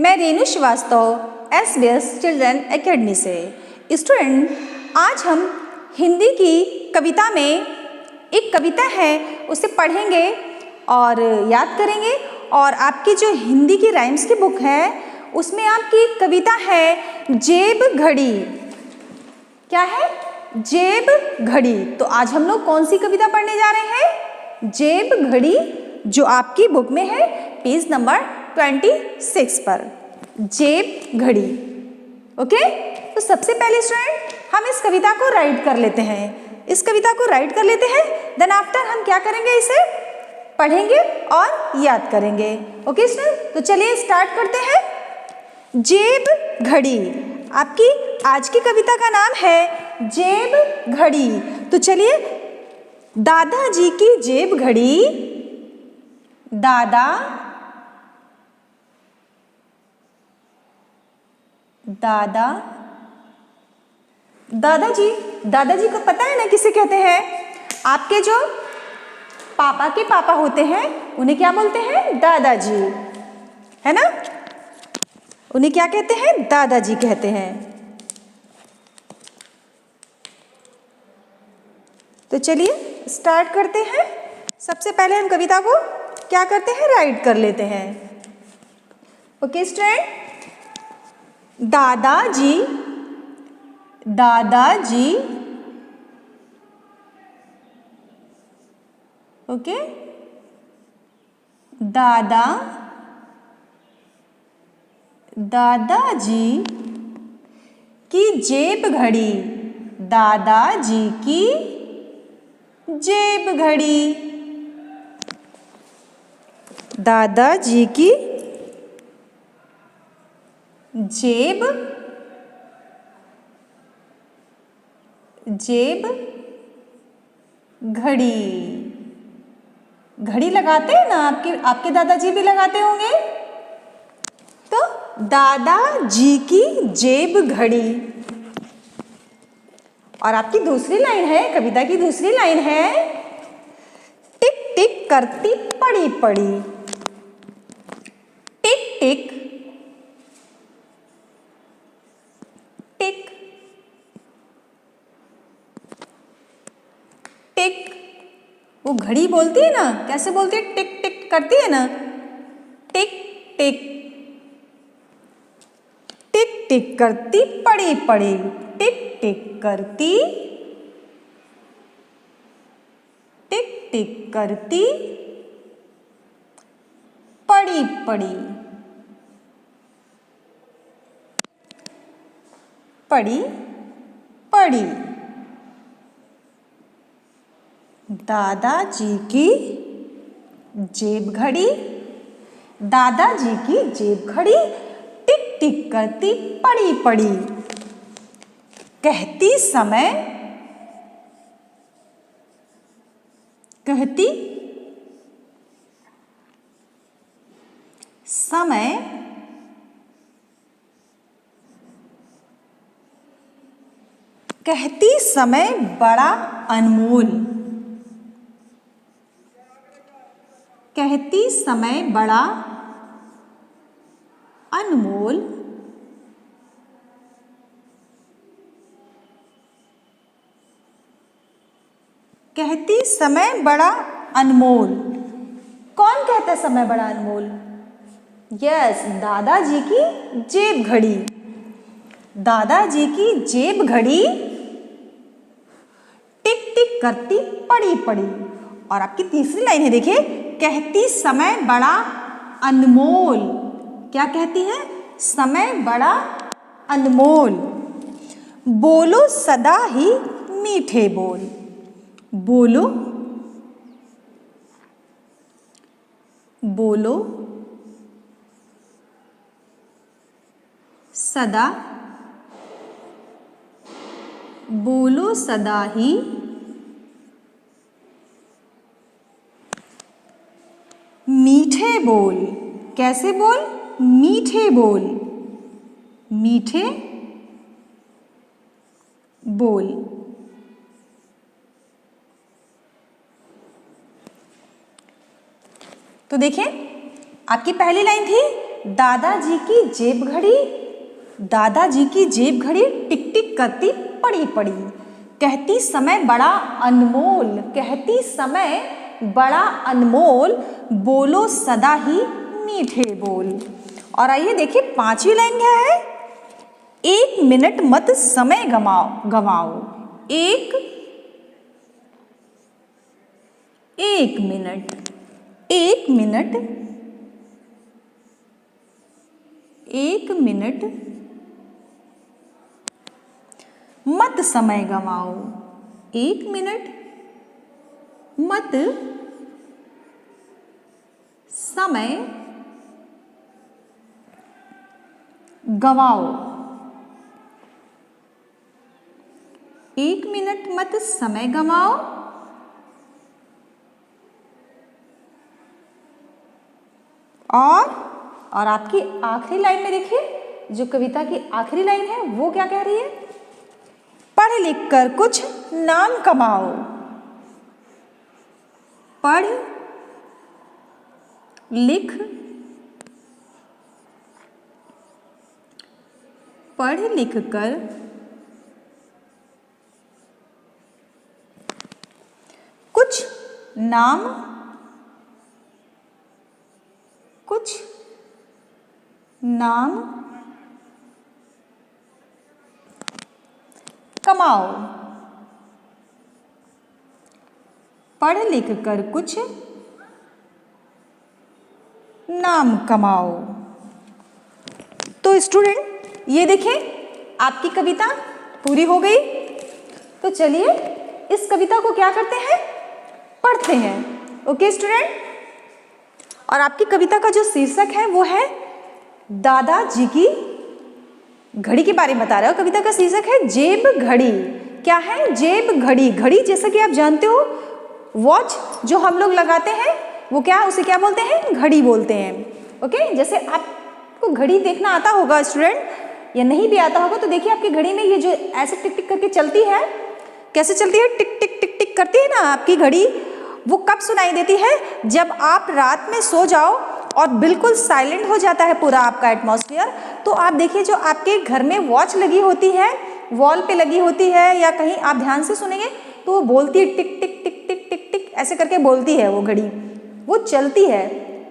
मैं Renu Srivastava SBS children academy से। Student, आज हम हिंदी की कविता में एक कविता है उसे पढ़ेंगे और याद करेंगे। और आपकी जो हिंदी की राइम्स की बुक है उसमें आपकी कविता है जेब घड़ी। क्या है? जेब घड़ी। तो आज हम लोग कौन सी कविता पढ़ने जा रहे हैं? जेब घड़ी, जो आपकी बुक में है पेज नंबर 26 पर। जेब घड़ी। ओके, तो सबसे पहले स्टूडेंट हम इस कविता को राइट कर लेते हैं। इस कविता को राइट कर लेते हैं, देन आफ्टर हम क्या करेंगे, इसे पढ़ेंगे और याद करेंगे। ओके स्टूडेंट, तो चलिए स्टार्ट करते हैं। जेब घड़ी। आपकी आज की कविता का नाम है जेब घड़ी। तो चलिए, दादाजी की जेब घड़ी। दादाजी को पता है ना किसे कहते हैं? आपके जो पापा के पापा होते हैं उन्हें क्या बोलते हैं? दादाजी, है ना? उन्हें क्या कहते हैं? दादाजी कहते हैं। तो चलिए स्टार्ट करते हैं। सबसे पहले हम कविता को क्या करते हैं? राइट कर लेते हैं। ओके स्टूडेंट, दादाजी ओके, दादाजी की जेब घड़ी। दादाजी की जेब घड़ी। दादाजी की जेब घड़ी। घड़ी लगाते हैं ना, आपके दादाजी भी लगाते होंगे। तो दादाजी की जेब घड़ी। और आपकी दूसरी लाइन है, कविता की दूसरी लाइन है, टिक टिक करती पड़ी पड़ी। टिक टिक टिक टिक। वो घड़ी बोलती है ना, कैसे बोलती है? टिक टिक करती है ना, टिक टिक टिक टिक करती पड़ी पड़ी। टिक टिक करती पड़ी पड़ी। पड़ी पड़ी। दादाजी की जेब घड़ी। दादाजी की जेब घड़ी टिक टिक करती पड़ी पड़ी। कहती समय बड़ा अनमोल। कहती समय बड़ा अनमोल। कहती समय बड़ा अनमोल। कौन कहता है समय बड़ा अनमोल? यस, दादाजी की जेब घड़ी। दादाजी की जेब घड़ी टिक टिक करती पड़ी पड़ी। और आपकी तीसरी लाइन है, देखिए, कहती समय बड़ा अनमोल। क्या कहती है? समय बड़ा अनमोल। बोलो सदा ही मीठे बोल। बोलो सदा ही मीठे बोल। कैसे बोल? मीठे बोल। मीठे बोल। तो देखिए, आपकी पहली लाइन थी दादाजी की जेब घड़ी, दादाजी की जेब घड़ी टिक टिक करती पड़ी पड़ी, कहती समय बड़ा अनमोल, कहती समय बड़ा अनमोल, बोलो सदा ही मीठे बोल। और आइए देखिए पांचवी लाइन क्या है, 1 मिनट मत समय गवाओ, एक मिनट, 1 मिनट मत समय गवाओ, 1 मिनट मत समय गवाओ, 1 मिनट मत समय गवाओ। और आपकी आखिरी लाइन में देखिए, जो कविता की आखिरी लाइन है वो क्या कह रही है, पढ़ लिख कर कुछ नाम कमाओ, पढ़ लिख कर कुछ नाम कमाओ, पढ़ लिख कर कुछ नाम कमाओ। तो स्टूडेंट ये देखिए आपकी कविता पूरी हो गई। तो चलिए इस कविता को क्या करते हैं, पढ़ते हैं। ओके स्टूडेंट, और आपकी कविता का जो शीर्षक है वो है दादाजी की घड़ी के बारे में बता रहा हूं। कविता का शीर्षक है जेब घड़ी। क्या है, जेब घड़ी। घड़ी जैसा कि आप जानते हो वॉच जो हम लोग लगाते हैं वो क्या, उसे क्या बोलते हैं, घड़ी बोलते हैं। ओके, जैसे आपको घड़ी देखना आता होगा स्टूडेंट, या नहीं भी आता होगा तो देखिए आपकी घड़ी में ये जो ऐसे टिक टिक करके चलती है, कैसे चलती है, टिक टिक टिक टिक करती है ना आपकी घड़ी। वो कब सुनाई देती है, जब आप रात में सो जाओ और बिल्कुल साइलेंट हो जाता है पूरा आपका एटमॉस्फेयर, तो आप देखिए जो आपके घर में वॉच लगी होती है, वॉल पे लगी होती है या कहीं आप ध्यान से सुनेंगे तो वो बोलती है टिक टिक टिक टिक टिक टिक, ऐसे करके बोलती है वो घड़ी, वो चलती है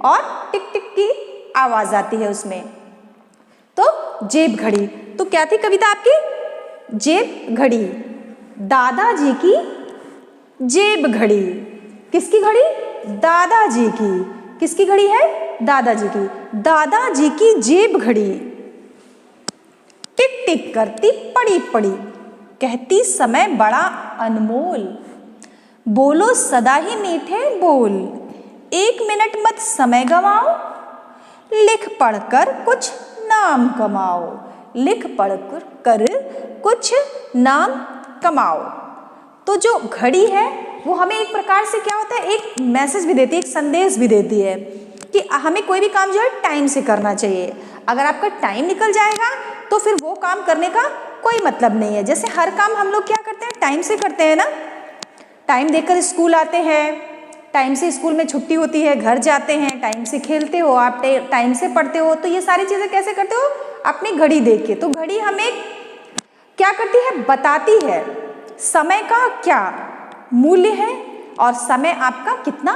और टिक टिक की आवाज आती है उसमें। तो जेब घड़ी। तो क्या थी कविता आपकी, जेब घड़ी। दादाजी की जेब घड़ी। किसकी घड़ी, दादाजी की। किसकी घड़ी है, दादाजी की। दादाजी की जेब घड़ी टिक टिक करती पड़ी पड़ी, कहती समय बड़ा अनमोल, बोलो सदा ही मीठे बोल, 1 मिनट मत समय गवाओ, लिख पढ़ कर कुछ नाम कमाओ, लिख पढ़ कर कुछ नाम कमाओ। तो जो घड़ी है वो हमें एक प्रकार से क्या होता है, एक मैसेज भी देती है, एक संदेश भी देती है कि हमें कोई भी काम जो है टाइम से करना चाहिए। अगर आपका टाइम निकल जाएगा तो फिर वो काम करने का कोई मतलब नहीं है। जैसे हर काम हम लोग क्या करते हैं, टाइम से करते हैं ना, टाइम देखकर स्कूल आते हैं, टाइम से स्कूल में छुट्टी होती है, घर जाते हैं, टाइम से खेलते हो आप, टाइम से पढ़ते हो। तो ये सारी चीज़ें कैसे करते हो, अपनी घड़ी देख के। तो घड़ी हमें क्या करती है, बताती है समय का क्या मूल्य है और समय आपका कितना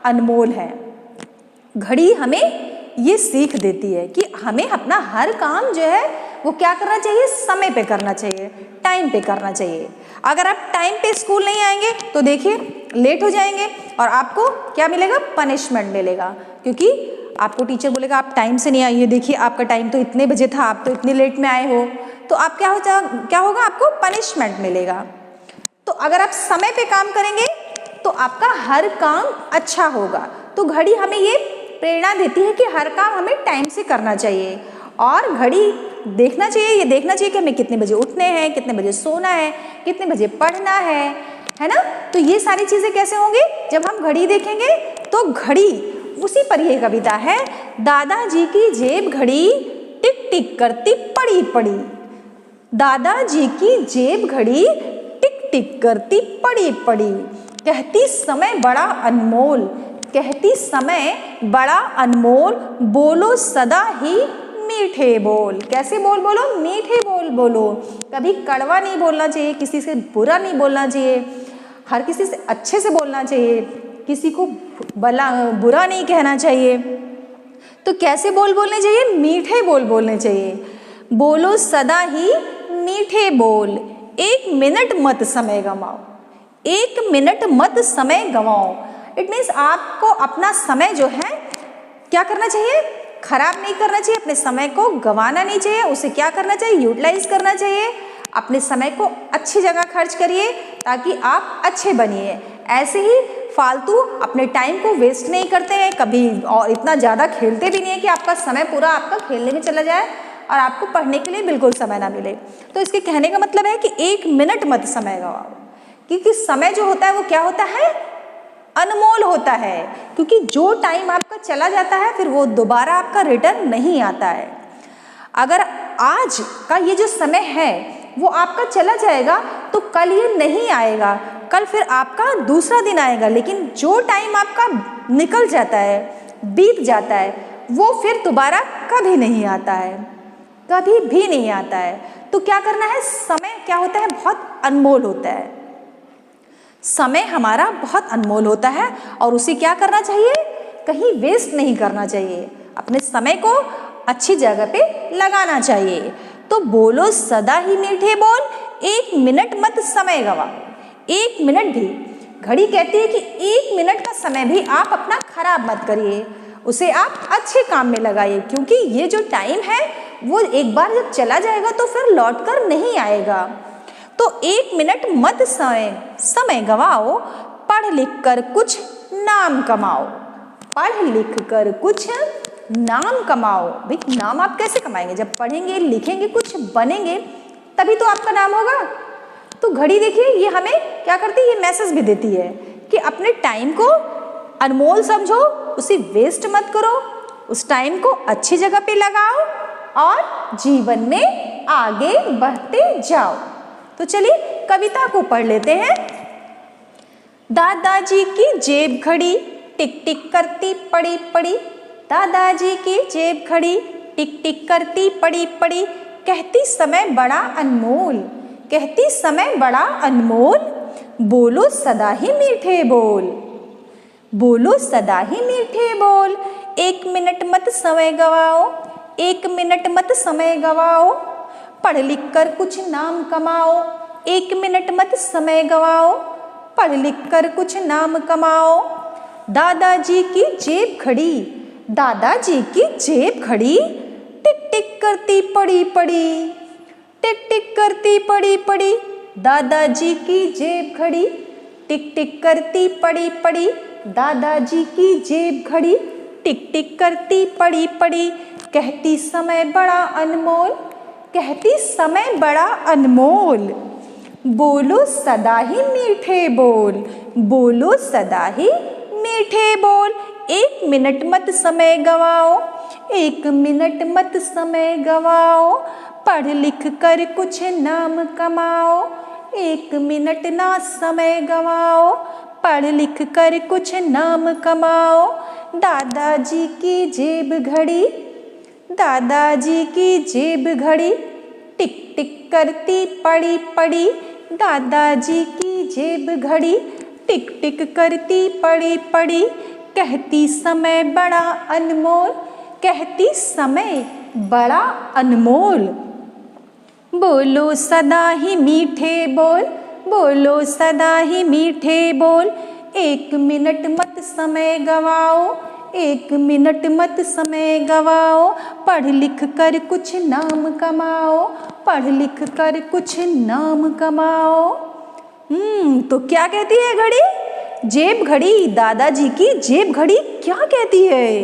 अनमोल है। घड़ी हमें ये सीख देती है कि हमें अपना हर काम जो है वो क्या करना चाहिए, समय पे करना चाहिए, टाइम पे करना चाहिए। अगर आप टाइम पे स्कूल नहीं आएंगे तो देखिए लेट हो जाएंगे और आपको क्या मिलेगा, पनिशमेंट मिलेगा, क्योंकि आपको टीचर बोलेगा आप टाइम से नहीं आइए, देखिए आपका टाइम तो इतने बजे था, आप तो इतने लेट में आए हो, तो आप क्या होगा, आपको पनिशमेंट मिलेगा। तो अगर आप समय पे काम करेंगे तो आपका हर काम अच्छा होगा। तो घड़ी हमें ये प्रेरणा देती है कि हर काम हमें टाइम से करना चाहिए और घड़ी देखना चाहिए, ये देखना चाहिए कि हमें कितने बजे उठने हैं, कितने बजे सोना है, कितने बजे पढ़ना है ना। तो ये सारी चीज़ें कैसे होंगी, जब हम घड़ी देखेंगे। तो घड़ी, उसी पर यह कविता है, दादाजी की जेब घड़ी टिक टिक करती पड़ी पड़ी, दादाजी की जेब घड़ी टिक टिक करती पड़ी पड़ी, कहती समय बड़ा अनमोल, कहती समय बड़ा अनमोल, बोलो सदा ही मीठे बोल। कैसे बोल बोलो? मीठे बोल बोलो। कभी कड़वा नहीं बोलना चाहिए, किसी से बुरा नहीं बोलना चाहिए, हर किसी से अच्छे से बोलना चाहिए, किसी को बुरा नहीं कहना चाहिए। तो कैसे बोल बोलने चाहिए? मीठे बोल बोलने चाहिए। बोलो सदा ही मीठे बोल, 1 मिनट मत समय गंवाओ, 1 मिनट मत समय गंवाओ। इट मीन्स आपको अपना समय जो है क्या करना चाहिए? खराब नहीं करना चाहिए, अपने समय को गंवाना नहीं चाहिए। उसे क्या करना चाहिए? यूटिलाइज करना चाहिए। अपने समय को अच्छी जगह खर्च करिए ताकि आप अच्छे बनिए। ऐसे ही फालतू अपने टाइम को वेस्ट नहीं करते हैं कभी, और इतना ज़्यादा खेलते भी नहीं है कि आपका समय पूरा आपका खेलने में चला जाए और आपको पढ़ने के लिए बिल्कुल समय ना मिले। तो इसके कहने का मतलब है कि 1 मिनट मत समय गंवाओ, क्योंकि समय जो होता है वो क्या होता है? अनमोल होता है। क्योंकि जो टाइम आपका चला जाता है फिर वो दोबारा आपका रिटर्न नहीं आता है। अगर आज का ये जो समय है वो आपका चला जाएगा तो कल ये नहीं आएगा, कल फिर आपका दूसरा दिन आएगा। लेकिन जो टाइम आपका निकल जाता है, बीत जाता है, वो फिर दोबारा कभी नहीं आता है, कभी भी नहीं आता है। तो क्या करना है? समय क्या होता है? बहुत अनमोल होता है। समय हमारा बहुत अनमोल होता है और उसे क्या करना चाहिए? कहीं वेस्ट नहीं करना चाहिए, अपने समय को अच्छी जगह पे लगाना चाहिए। तो बोलो सदा ही मीठे बोल, 1 मिनट मत समय गंवाओ। 1 मिनट भी, घड़ी कहती है कि 1 मिनट का समय भी आप अपना खराब मत करिए, उसे आप अच्छे काम में लगाइए। क्योंकि ये जो टाइम है वो एक बार जब चला जाएगा तो फिर लौट कर नहीं आएगा। तो 1 मिनट मत समय गंवाओ, पढ़ लिख कर कुछ नाम कमाओ। पढ़ लिख कर कुछ नाम कमाओ। भाई नाम आप कैसे कमाएंगे? जब पढ़ेंगे, लिखेंगे, कुछ बनेंगे तभी तो आपका नाम होगा। तो घड़ी देखिए ये हमें क्या करती है? ये मैसेज भी देती है कि अपने टाइम को अनमोल समझो, उसे वेस्ट मत करो, उस टाइम को अच्छी जगह पे लगाओ और जीवन में आगे बढ़ते जाओ। तो चलिए कविता को पढ़ लेते हैं। दादाजी की जेब घड़ी टिक टिक करती पड़ी पड़ी, दादाजी की जेब घड़ी टिक टिक करती पड़ी पड़ी, कहती समय बड़ा अनमोल, कहती समय बड़ा अनमोल, बोलो सदा ही मीठे बोल, बोलो सदा ही मीठे बोल, 1 मिनट मत समय गंवाओ, 1 मिनट मत समय गंवाओ, पढ़ लिख कर कुछ नाम कमाओ, 1 मिनट मत समय गंवाओ, पढ़ लिख कर कुछ नाम कमाओ। दादाजी की जेब घड़ी, दादाजी की जेब घड़ी टिक टिक करती पड़ी पड़ी, टिक टिक करती पड़ी पड़ी, दादाजी की जेब घड़ी टिक टिक करती पड़ी पड़ी, दादाजी की जेब घड़ी टिक टिक करती पड़ी पड़ी, कहती समय बड़ा अनमोल, कहती समय बड़ा अनमोल, बोलो सदा ही मीठे बोल, बोलो सदा ही मीठे बोल, 1 मिनट मत समय गंवाओ, 1 मिनट मत समय गंवाओ, पढ़ लिख कर कुछ नाम कमाओ, 1 मिनट ना समय गंवाओ, पढ़ लिख कर कुछ नाम कमाओ। दादाजी की जेब घड़ी, दादाजी की जेब घड़ी टिक टिक करती पड़ी पड़ी, दादाजी की जेब घड़ी टिक टिक करती पड़ी पड़ी, कहती समय बड़ा अनमोल, कहती समय बड़ा अनमोल, बोलो सदा ही मीठे बोल, बोलो सदा ही मीठे बोल, 1 मिनट मत समय गंवाओ, 1 मिनट मत समय गंवाओ, पढ़ लिख कर कुछ नाम कमाओ, पढ़ लिख कर कुछ नाम कमाओ। तो क्या कहती है घड़ी? जेब घड़ी, दादाजी की जेब घड़ी क्या कहती है?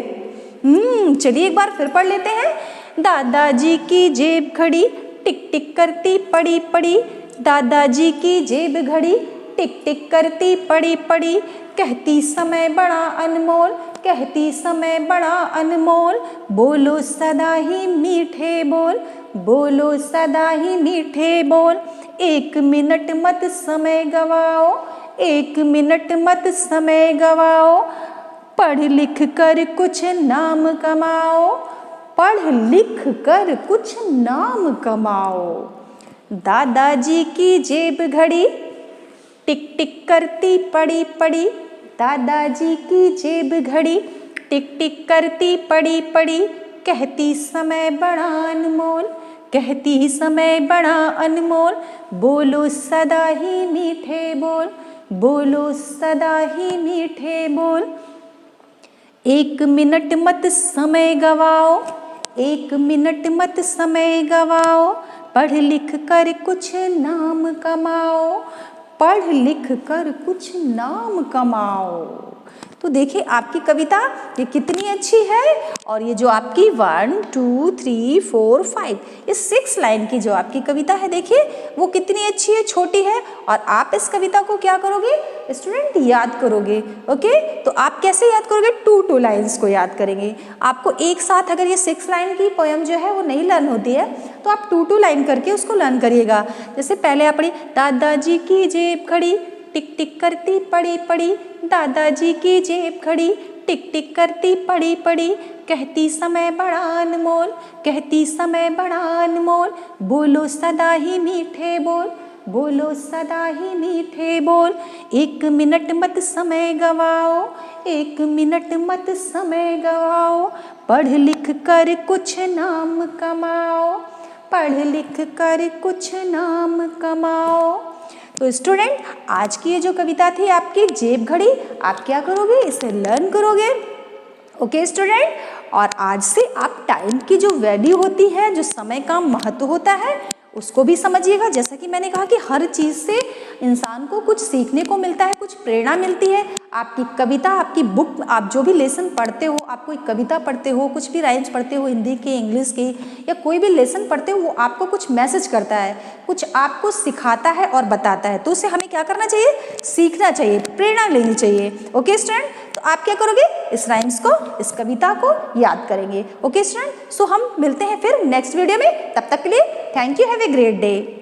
चलिए एक बार फिर पढ़ लेते हैं। दादाजी की जेब घड़ी टिक टिक करती पड़ी पड़ी, दादाजी की जेब घड़ी टिक टिक करती पड़ी पड़ी, कहती समय बड़ा अनमोल, कहती समय बड़ा अनमोल, बोलो सदा ही मीठे बोल, बोलो सदा ही मीठे बोल, 1 मिनट मत समय गंवाओ, 1 मिनट मत समय गंवाओ, पढ़ लिख कर कुछ नाम कमाओ, पढ़ लिख कर कुछ नाम कमाओ। दादाजी की जेब घड़ी टिक टिक करती पड़ी पड़ी, दादाजी की जेब घड़ी टिक टिक करती पड़ी पड़ी, कहती समय बड़ा अनमोल, कहती समय बड़ा अनमोल, बोलो सदा ही मीठे बोल, बोलो सदा ही मीठे बोल। एक मिनट मत समय गवाओ, एक मिनट मत समय गवाओ, पढ़ लिख कर कुछ नाम कमाओ, पढ़ लिख कर कुछ नाम कमाओ। तो देखिए आपकी कविता ये कितनी अच्छी है, और ये जो आपकी 1 2 3 4 5 इस 6 लाइन की जो आपकी कविता है देखिए वो कितनी अच्छी है, छोटी है, और आप इस कविता को क्या करोगे स्टूडेंट, याद करोगे। ओके, तो आप कैसे याद करोगे, 2 लाइन्स को याद करेंगे। आपको एक साथ अगर ये 6 लाइन की पोयम जो है वो नहीं लर्न होती है तो आप 2 लाइन करके उसको लर्न करिएगा। जैसे पहले आप पढ़ी, दादाजी की जेब खड़ी टिक टिक करती पड़ी पड़ी, दादाजी की जेब खड़ी टिक टिक करती पड़ी पड़ी, कहती समय बड़ा अनमोल, कहती समय बड़ा अनमोल, बोलो सदा ही मीठे बोल, बोलो सदा ही मीठे बोल। एक मिनट मत समय गवाओ, एक मिनट मत समय गवाओ, पढ़ लिख कर कुछ नाम कमाओ, पढ़ लिख कर कुछ नाम कमाओ। तो स्टूडेंट आज की ये जो कविता थी आपकी जेब घड़ी, आप क्या करोगे, इसे लर्न करोगे। ओके स्टूडेंट, और आज से आप टाइम की जो वैल्यू होती है, जो समय का महत्व होता है, उसको भी समझिएगा। जैसा कि मैंने कहा कि हर चीज़ से इंसान को कुछ सीखने को मिलता है, कुछ प्रेरणा मिलती है। आपकी कविता, आपकी बुक, आप जो भी लेसन पढ़ते हो, आप कोई कविता पढ़ते हो, कुछ भी राइम्स पढ़ते हो, हिंदी के, इंग्लिश के, या कोई भी लेसन पढ़ते हो, वो आपको कुछ मैसेज करता है, कुछ आपको सिखाता है और बताता है। तो उसे हमें क्या करना चाहिए, सीखना चाहिए, प्रेरणा लेनी चाहिए। ओके स्टूडेंट, तो आप क्या करोगे, इस राइम्स को, इस कविता को याद करेंगे। ओके स्टूडेंट, सो हम मिलते हैं फिर नेक्स्ट वीडियो में। तब तक के लिए thank you, have a great day.